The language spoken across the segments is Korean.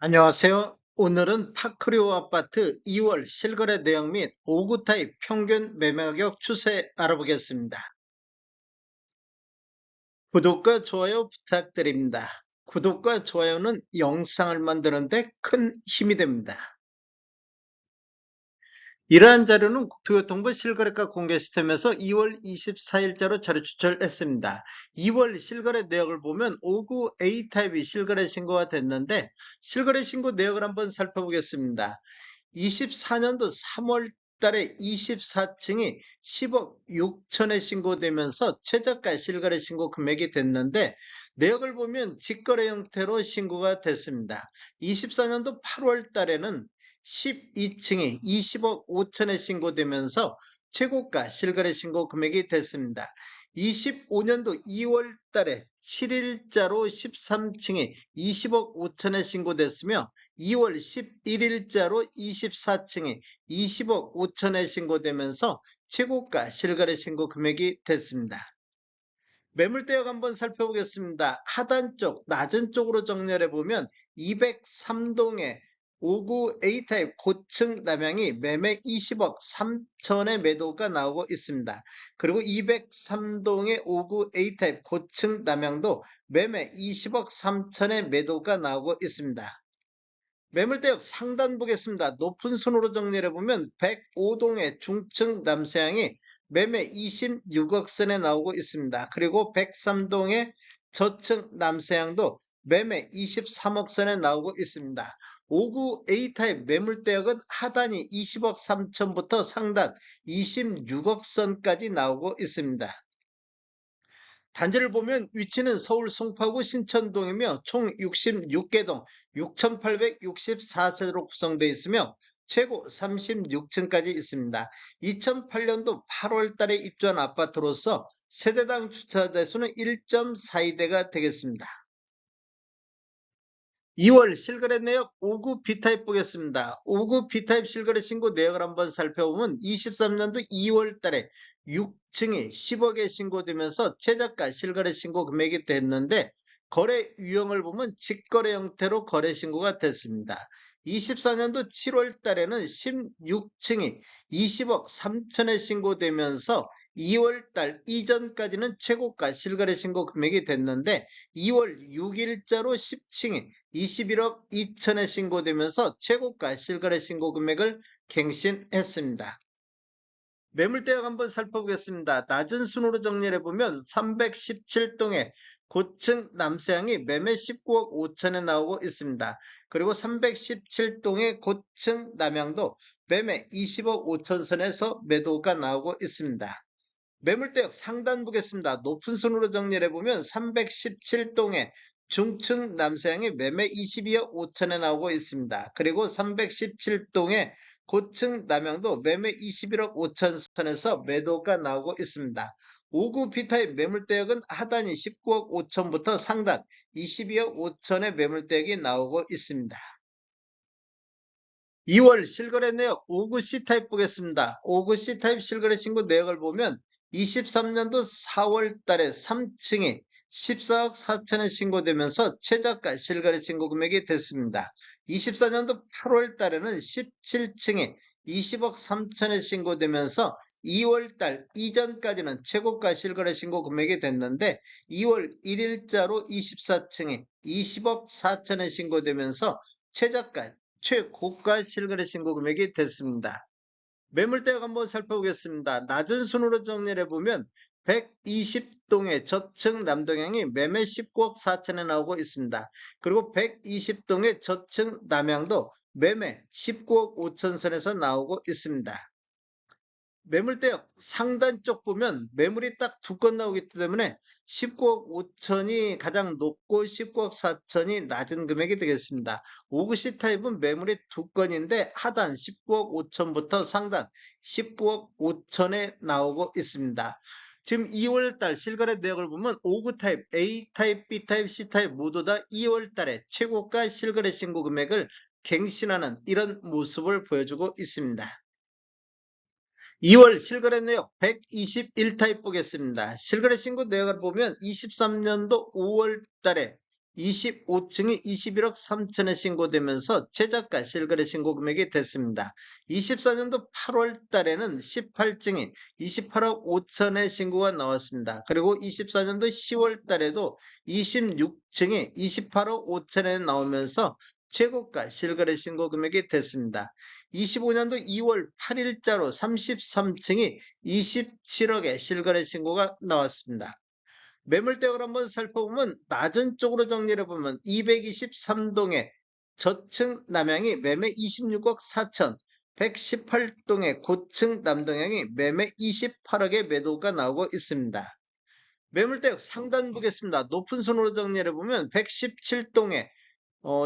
안녕하세요. 오늘은 파크리오 아파트 2월 실거래 내역 및 5구 타입 평균 매매 가격 추세 알아보겠습니다. 구독과 좋아요 부탁드립니다. 구독과 좋아요는 영상을 만드는데 큰 힘이 됩니다. 이러한 자료는 국토교통부 실거래가 공개 시스템에서 2월 24일자로 자료 추출했습니다. 2월 실거래 내역을 보면 5구 A타입이 실거래 신고가 됐는데 실거래 신고 내역을 한번 살펴보겠습니다. 24년도 3월 달에 24층이 10억 6천에 신고되면서 최저가 실거래 신고 금액이 됐는데 내역을 보면 직거래 형태로 신고가 됐습니다. 24년도 8월 달에는 12층이 20억 5천에 신고되면서 최고가 실거래 신고 금액이 됐습니다. 25년도 2월 달에 7일자로 13층이 20억 5천에 신고됐으며 2월 11일자로 24층이 20억 5천에 신고되면서 최고가 실거래 신고 금액이 됐습니다. 매물대역 한번 살펴보겠습니다. 하단 쪽, 낮은 쪽으로 정렬해 보면 203동의 5구 A타입 고층 남향이 매매 20억 3천의 매도가 나오고 있습니다. 그리고 203동의 5구 A타입 고층 남향도 매매 20억 3천의 매도가 나오고 있습니다. 매물대역 상단 보겠습니다. 높은 순으로 정리해 보면 105동의 중층 남서향이 매매 26억 선에 나오고 있습니다. 그리고 103동의 저층 남서향도 매매 23억 선에 나오고 있습니다. 5구 A타입 매물대역은 하단이 20억 3천부터 상단 26억 선까지 나오고 있습니다. 단지를 보면 위치는 서울 송파구 신천동이며 총 66개 동 6,864세대로 구성되어 있으며 최고 36층까지 있습니다. 2008년도 8월 달에 입주한 아파트로서 세대당 주차 대수는 1.42대가 되겠습니다. 2월 실거래 내역 5구 B타입 보겠습니다. 5구 B타입 실거래 신고 내역을 한번 살펴보면 23년도 2월 달에 6층이 10억에 신고되면서 최저가 실거래 신고 금액이 됐는데 거래 유형을 보면 직거래 형태로 거래 신고가 됐습니다. 24년도 7월 달에는 16층이 20억 3천에 신고되면서 2월 달 이전까지는 최고가 실거래 신고 금액이 됐는데 2월 6일자로 10층이 21억 2천에 신고되면서 최고가 실거래 신고 금액을 갱신했습니다. 매물대역 한번 살펴보겠습니다. 낮은 순으로 정리해 보면 317동의 고층 남서향이 매매 19억 5천에 나오고 있습니다. 그리고 317동의 고층 남향도 매매 20억 5천 선에서 매도가 나오고 있습니다. 매물대역 상단 보겠습니다. 높은 순으로 정리해 보면 317동의 중층 남서향이 매매 22억 5천에 나오고 있습니다. 그리고 317동의 고층 남향도 매매 21억 5천 선에서 매도가 나오고 있습니다. 5구 B타입 매물대역은 하단이 19억 5천부터 상단 22억 5천의 매물대역이 나오고 있습니다. 2월 실거래 내역 5구 C타입 보겠습니다. 5구 C타입 실거래 신고 내역을 보면 23년도 4월 달에 3층이 14억 4천에 신고되면서 최저가 실거래 신고 금액이 됐습니다. 24년도 8월 달에는 17층이 20억 3천에 신고되면서 2월 달 이전까지는 최고가 실거래 신고 금액이 됐는데 2월 1일자로 24층이 20억 4천에 신고되면서 최저가 최고가 실거래 신고 금액이 됐습니다. 매물대역 한번 살펴보겠습니다. 낮은 순으로 정리해 보면 120동의 저층 남동향이 매매 19억 4천에 나오고 있습니다. 그리고 120동의 저층 남향도 매매 19억 5천 선에서 나오고 있습니다. 매물대역 상단 쪽 보면 매물이 딱 두 건 나오기 때문에 19억 5천이 가장 높고 19억 4천이 낮은 금액이 되겠습니다. 5구 C타입은 매물이 두 건인데 하단 19억 5천부터 상단 19억 5천에 나오고 있습니다. 지금 2월달 실거래 내역을 보면 5구 타입, A타입, B타입, C타입 모두 다 2월달에 최고가 실거래 신고 금액을 갱신하는 이런 모습을 보여주고 있습니다. 2월 실거래 내역 121타입 보겠습니다. 실거래 신고 내역을 보면 23년도 5월 달에 25층이 21억 3천에 신고되면서 최저가 실거래 신고 금액이 됐습니다. 24년도 8월 달에는 18층이 28억 5천에 신고가 나왔습니다. 그리고 24년도 10월 달에도 26층이 28억 5천에 나오면서 최고가 실거래 신고 금액이 됐습니다. 25년도 2월 8일자로 33층이 27억의 실거래 신고가 나왔습니다. 매물대역을 한번 살펴보면 낮은 쪽으로 정리를 해보면 223동의 저층 남향이 매매 26억 4천, 118동의 고층 남동향이 매매 28억의 매도가 나오고 있습니다. 매물대역 상단 보겠습니다. 높은 손으로 정리를 해보면 117동의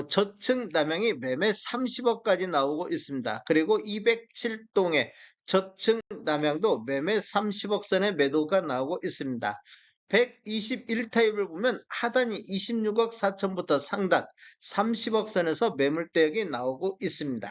저층 남향이 매매 30억까지 나오고 있습니다. 그리고 207동의 저층 남향도 매매 30억 선의 매도가 나오고 있습니다. 121타입을 보면 하단이 26억 4천부터 상단 30억 선에서 매물대역이 나오고 있습니다.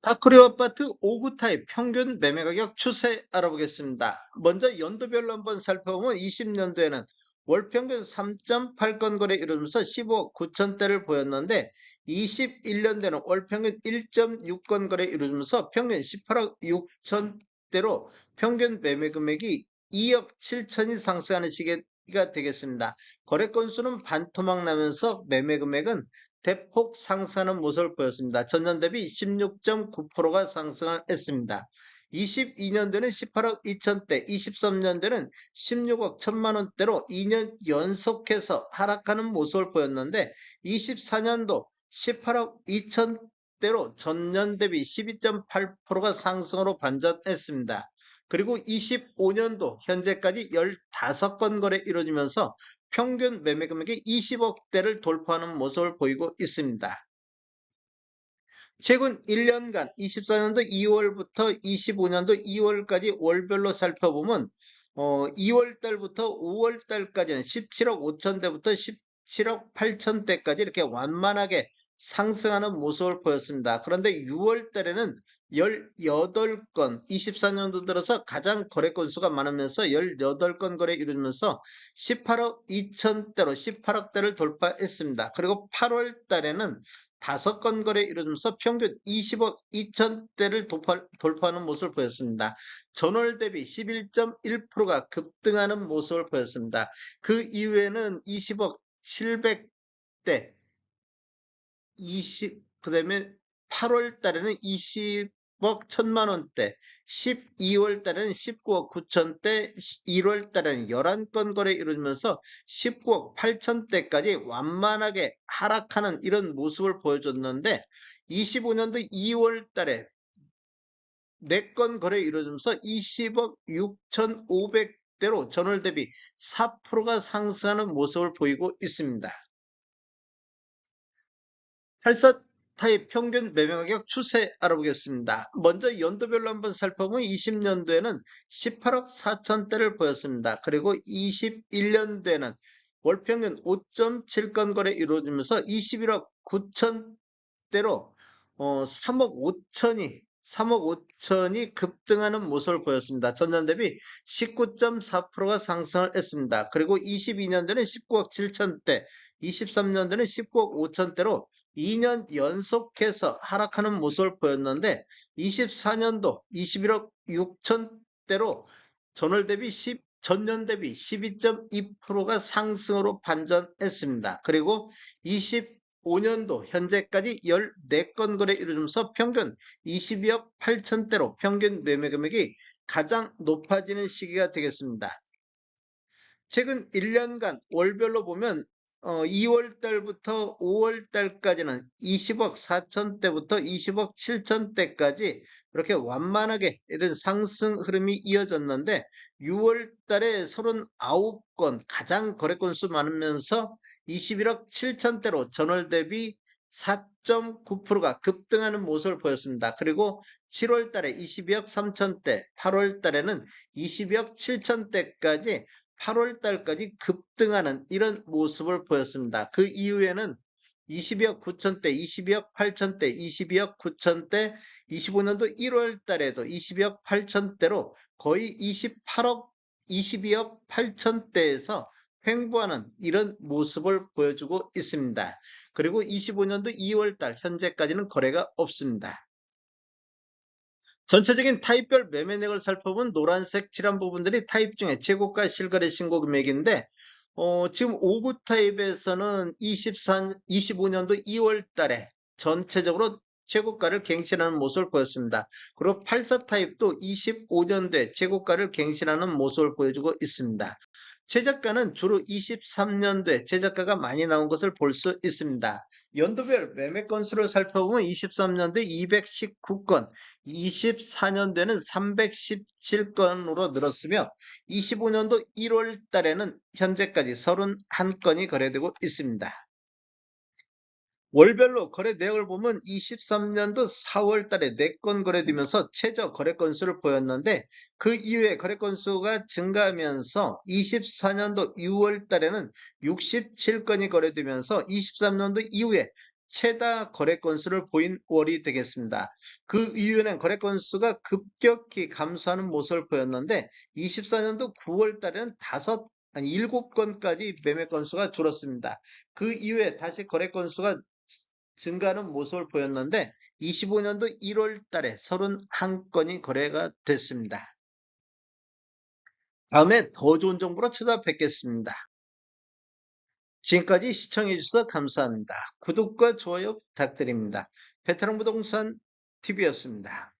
다크리오 아파트 5구 타입 평균 매매가격 추세 알아보겠습니다. 먼저 연도별로 한번 살펴보면 20년도에는 월평균 3.8건 거래 이루면서 15억 9천대를 보였는데 21년도에는 월평균 1.6건 거래 이루면서 평균 18억 6천대로 평균 매매 금액이 2억 7천이 상승하는 시기가 되겠습니다. 거래 건수는 반토막 나면서 매매 금액은 대폭 상승하는 모습을 보였습니다. 전년 대비 16.9%가 상승했습니다. 22년도는 18억 2천대, 23년도는 16억 1천만 원대로 2년 연속해서 하락하는 모습을 보였는데 24년도 18억 2천대로 전년 대비 12.8%가 상승으로 반전했습니다. 그리고 25년도 현재까지 15건 거래 이루어지면서 평균 매매 금액이 20억대를 돌파하는 모습을 보이고 있습니다. 최근 1년간 24년도 2월부터 25년도 2월까지 월별로 살펴보면 2월 달부터 5월 달까지는 17억 5천대부터 17억 8천대까지 이렇게 완만하게 상승하는 모습을 보였습니다. 그런데 6월 달에는 18건, 24년도 들어서 가장 거래 건수가 많으면서 18건 거래 이루면서 18억 2천대로 18억대를 돌파했습니다. 그리고 8월 달에는 5건 거래 이루면서 평균 20억 2천대를 돌파하는 모습을 보였습니다. 전월 대비 11.1%가 급등하는 모습을 보였습니다. 그 이후에는 20억 700대, 그 다음에 8월 달에는 20억 1천만 원대, 12월 달에는 19억 9천대, 1월 달에는 11건 거래 이루면서 19억 8천대까지 완만하게 하락하는 이런 모습을 보여줬는데 25년도 2월 달에 4건 거래 이루어지면서 20억 6,500대로 전월 대비 4%가 상승하는 모습을 보이고 있습니다. 84 타입 평균 매매가격 추세 알아보겠습니다. 먼저 연도별로 한번 살펴보면 20년도에는 18억 4천대를 보였습니다. 그리고 21년도에는 월평균 5.7건 거래 이루어지면서 21억 9천대로 3억 5천이 급등하는 모습을 보였습니다. 전년 대비 19.4%가 상승을 했습니다. 그리고 22년도에는 19억 7천대, 23년도에는 19억 5천대로 2년 연속해서 하락하는 모습을 보였는데 24년도 21억 6천대로 전년 대비 12.2%가 상승으로 반전했습니다. 그리고 25년도 현재까지 14건 거래 이루면서 평균 22억 8천대로 평균 매매 금액이 가장 높아지는 시기가 되겠습니다. 최근 1년간 월별로 보면 2월 달부터 5월 달까지는 20억 4천대부터 20억 7천대까지 이렇게 완만하게 이런 상승 흐름이 이어졌는데 6월 달에 39건 가장 거래 건수 많으면서 21억 7천대로 전월 대비 4.9%가 급등하는 모습을 보였습니다. 그리고 7월 달에 22억 3천대, 8월 달에는 22억 7천대까지 8월 달까지 급등하는 이런 모습을 보였습니다. 그 이후에는 22억 9천대, 22억 8천대, 22억 9천대, 25년도 1월 달에도 22억 8천대로 거의 22억 8천대에서 횡보하는 이런 모습을 보여주고 있습니다. 그리고 25년도 2월달 현재까지는 거래가 없습니다. 전체적인 타입별 매매액을 살펴보면 노란색 칠한 부분들이 타입 중에 최고가 실거래 신고 금액인데 지금 5구 타입에서는 25년도 2월 달에 전체적으로 최고가를 갱신하는 모습을 보였습니다. 그리고 84 타입도 25년도에 최고가를 갱신하는 모습을 보여주고 있습니다. 최저가는 주로 23년도에 최저가가 많이 나온 것을 볼 수 있습니다. 연도별 매매 건수를 살펴보면 23년도에 219건, 24년도에는 317건으로 늘었으며 25년도 1월 달에는 현재까지 31건이 거래되고 있습니다. 월별로 거래 내역을 보면 23년도 4월 달에 4건 거래되면서 최저 거래 건수를 보였는데 그 이후에 거래 건수가 증가하면서 24년도 6월 달에는 67건이 거래되면서 23년도 이후에 최다 거래 건수를 보인 월이 되겠습니다. 그 이후에는 거래 건수가 급격히 감소하는 모습을 보였는데 24년도 9월 달에는 7건까지 매매 건수가 줄었습니다. 그 이후에 다시 거래 건수가 증가하는 모습을 보였는데 25년도 1월 달에 31건이 거래가 됐습니다. 다음에 더 좋은 정보로 찾아뵙겠습니다. 지금까지 시청해 주셔서 감사합니다. 구독과 좋아요 부탁드립니다. 베테랑 부동산 TV였습니다.